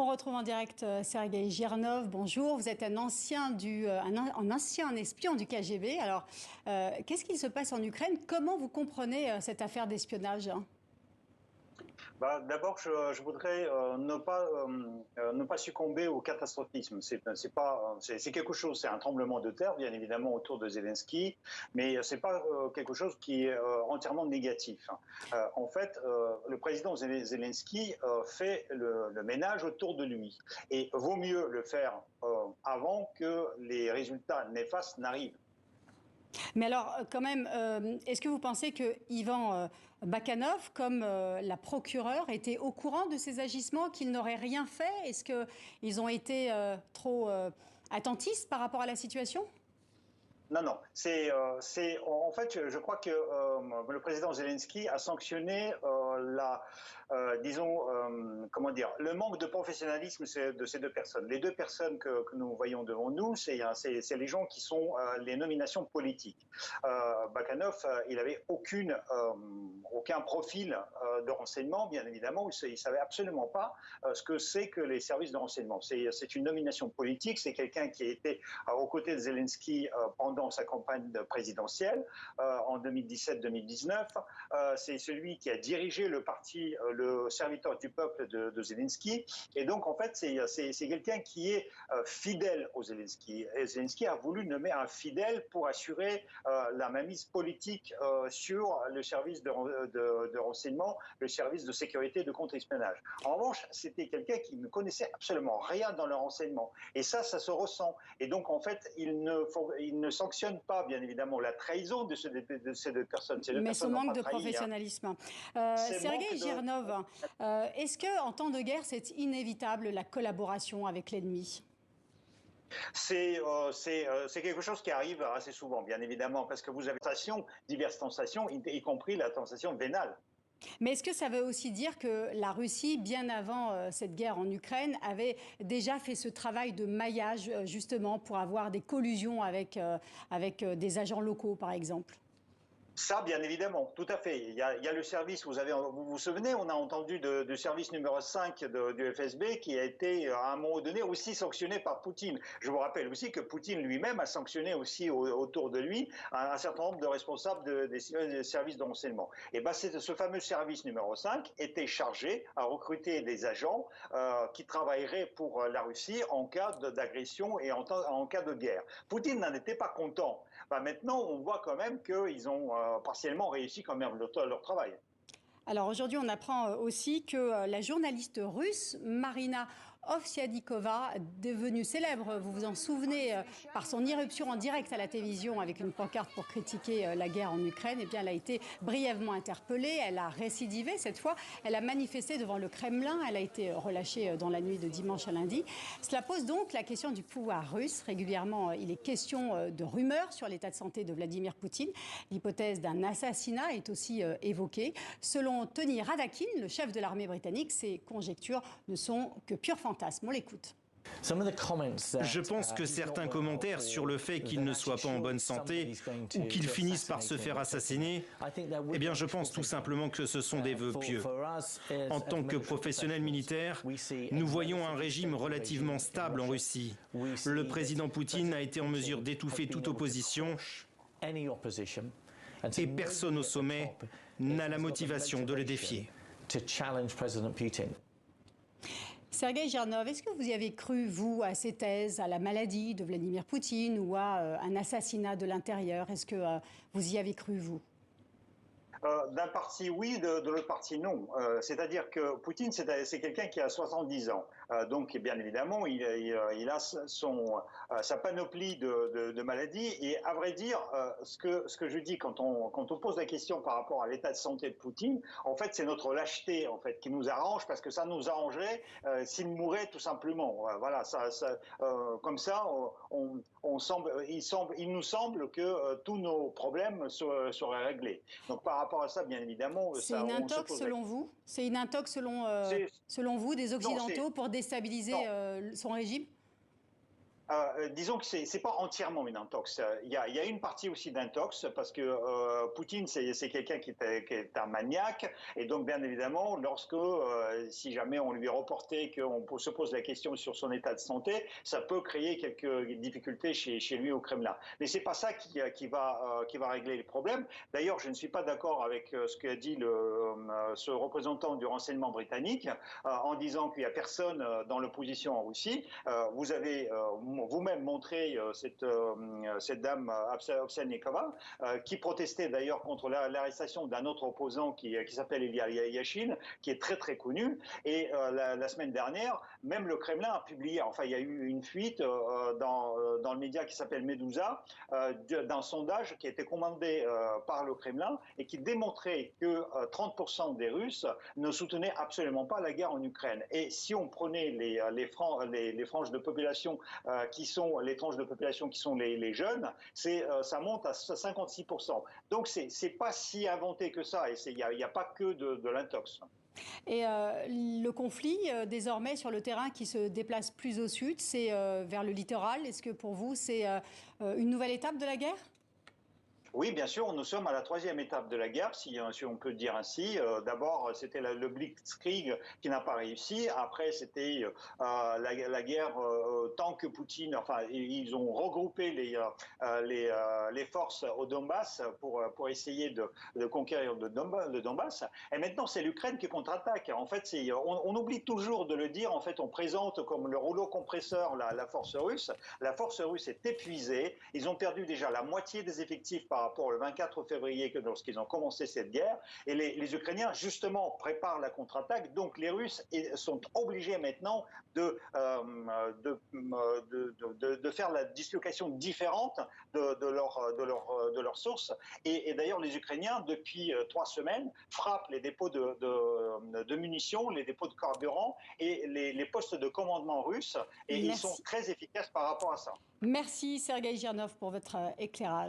On retrouve en direct Sergueï Girnov. Bonjour, vous êtes un ancien espion du KGB. Alors, qu'est-ce qu'il se passe en Ukraine? Comment vous comprenez cette affaire d'espionnage? D'abord, je voudrais ne pas succomber au catastrophisme. C'est quelque chose, c'est un tremblement de terre, bien évidemment, autour de Zelensky, mais c'est pas quelque chose qui est entièrement négatif. En fait, le président Zelensky fait le ménage autour de lui, et vaut mieux le faire avant que les résultats néfastes n'arrivent. Mais alors, quand même, est-ce que vous pensez que Ivan Bakhanov, comme la procureure, était au courant de ces agissements, qu'ils n'auraient rien fait? Est-ce qu'ils ont été trop attentistes par rapport à la situation? Non, non. En fait, je crois que le président Zelensky a sanctionné comment dire, le manque de professionnalisme de ces deux personnes. Les deux personnes que nous voyons devant nous, c'est les gens qui sont les nominations politiques. Bakhanov, il n'avait aucun profil de renseignement, bien évidemment. Il ne savait absolument pas ce que c'est que les services de renseignement. C'est une nomination politique. C'est quelqu'un qui a été aux côtés de Zelensky pendant sa campagne présidentielle en 2017-2019. C'est celui qui a dirigé le parti, le serviteur du peuple de Zelensky. Et donc, en fait, c'est quelqu'un qui est fidèle au Zelensky. Et Zelensky a voulu nommer un fidèle pour assurer la mainmise politique sur le service de renseignement, le service de sécurité et de contre-espionnage. En revanche, c'était quelqu'un qui ne connaissait absolument rien dans le renseignement. Et ça se ressent. Et donc, en fait, il ne sanctionne pas, bien évidemment, la trahison de ces deux personnes. Mais ce manque de professionnalisme. Sergueï Girnov, est-ce qu'en temps de guerre, c'est inévitable la collaboration avec l'ennemi? C'est quelque chose qui arrive assez souvent, bien évidemment, parce que vous avez diverses tentations, y compris la tentation vénale. Mais est-ce que ça veut aussi dire que la Russie, bien avant cette guerre en Ukraine, avait déjà fait ce travail de maillage, justement, pour avoir des collusions avec des agents locaux, par exemple? Ça, bien évidemment, tout à fait. Il y a le service, vous vous souvenez, on a entendu du service numéro 5 du FSB qui a été, à un moment donné, aussi sanctionné par Poutine. Je vous rappelle aussi que Poutine lui-même a sanctionné aussi autour de lui un certain nombre de responsables des services de renseignement. Et ben, ce fameux service numéro 5 était chargé à recruter des agents qui travailleraient pour la Russie en cas d'agression et en cas de guerre. Poutine n'en était pas content. Ben, maintenant, on voit quand même qu'ils ont partiellement réussi quand même leur travail. Alors aujourd'hui, on apprend aussi que la journaliste russe Marina Ovsiadnikova, devenue célèbre, vous vous en souvenez, par son irruption en direct à la télévision avec une pancarte pour critiquer la guerre en Ukraine, eh bien, elle a été brièvement interpellée, elle a récidivé cette fois, elle a manifesté devant le Kremlin, elle a été relâchée dans la nuit de dimanche à lundi. Cela pose donc la question du pouvoir russe. Régulièrement, il est question de rumeurs sur l'état de santé de Vladimir Poutine. L'hypothèse d'un assassinat est aussi évoquée. Selon Tony Radakin, le chef de l'armée britannique, ces conjectures ne sont que pure fantasme. On l'écoute. Je pense que certains commentaires sur le fait qu'il ne soit pas en bonne santé ou qu'il finisse par se faire assassiner, eh bien je pense tout simplement que ce sont des vœux pieux. En tant que professionnels militaires, nous voyons un régime relativement stable en Russie. Le président Poutine a été en mesure d'étouffer toute opposition et personne au sommet n'a la motivation de le défier. Sergueï Girnov, est-ce que vous y avez cru, vous, à ces thèses, à la maladie de Vladimir Poutine ou à un assassinat de l'intérieur? Est-ce que vous y avez cru, vous? D'un parti oui, de l'autre parti non. C'est-à-dire que Poutine, c'est quelqu'un qui a 70 ans. Donc, bien évidemment, il a sa panoplie de maladies. Et à vrai dire, ce que je dis quand on pose la question par rapport à l'état de santé de Poutine, en fait, c'est notre lâcheté en fait qui nous arrange, parce que ça nous arrangerait s'il mourait tout simplement. Voilà, comme ça, il nous semble que tous nos problèmes seraient réglés. Donc, par rapport à ça, bien évidemment, c'est une intox selon vous? C'est une intox selon vous des Occidentaux pour déstabiliser son régime? Disons que c'est pas entièrement une intox. Il y a une partie aussi d'intox parce que Poutine c'est quelqu'un qui est un maniaque et donc bien évidemment lorsque si jamais on lui reportait qu'on se pose la question sur son état de santé, ça peut créer quelques difficultés chez lui au Kremlin. Mais c'est pas ça qui va régler les problèmes. D'ailleurs, je ne suis pas d'accord avec ce qu'a dit ce représentant du renseignement britannique en disant qu'il n'y a personne dans l'opposition en Russie. Vous avez vous-même montré cette dame Ovsyannikova qui protestait d'ailleurs contre l'arrestation d'un autre opposant qui s'appelle Ilya Yashin, qui est très très connu. Et la semaine dernière, même le Kremlin a publié, enfin il y a eu une fuite dans le média qui s'appelle Medusa, d'un sondage qui a été commandé par le Kremlin et qui démontrait que 30% des Russes ne soutenaient absolument pas la guerre en Ukraine. Et si on prenait les franges de population qui sont les tranches de population qui sont les jeunes, ça monte à 56%. Donc c'est pas si inventé que ça et il n'y a pas que de l'intox. Et le conflit, désormais, sur le terrain qui se déplace plus au sud, c'est vers le littoral. Est-ce que pour vous, c'est une nouvelle étape de la guerre ? Oui, bien sûr, nous sommes à la 3e étape de la guerre, si on peut dire ainsi. D'abord, c'était le Blitzkrieg qui n'a pas réussi. Après, c'était la guerre tant que Poutine. Enfin, ils ont regroupé les forces au Donbass pour essayer de conquérir le Donbass. Et maintenant, c'est l'Ukraine qui contre-attaque. En fait, on oublie toujours de le dire. En fait, on présente comme le rouleau compresseur la force russe. La force russe est épuisée. Ils ont perdu déjà la moitié des effectifs par rapport au 24 février lorsqu'ils ont commencé cette guerre. Et les Ukrainiens, justement, préparent la contre-attaque. Donc, les Russes sont obligés maintenant de faire la dislocation différente de leurs sources. Et d'ailleurs, les Ukrainiens, depuis 3 semaines, frappent les dépôts de munitions, les dépôts de carburant et les postes de commandement russes. Et ils sont très efficaces par rapport à ça. Merci Sergueï Girnov pour votre éclairage.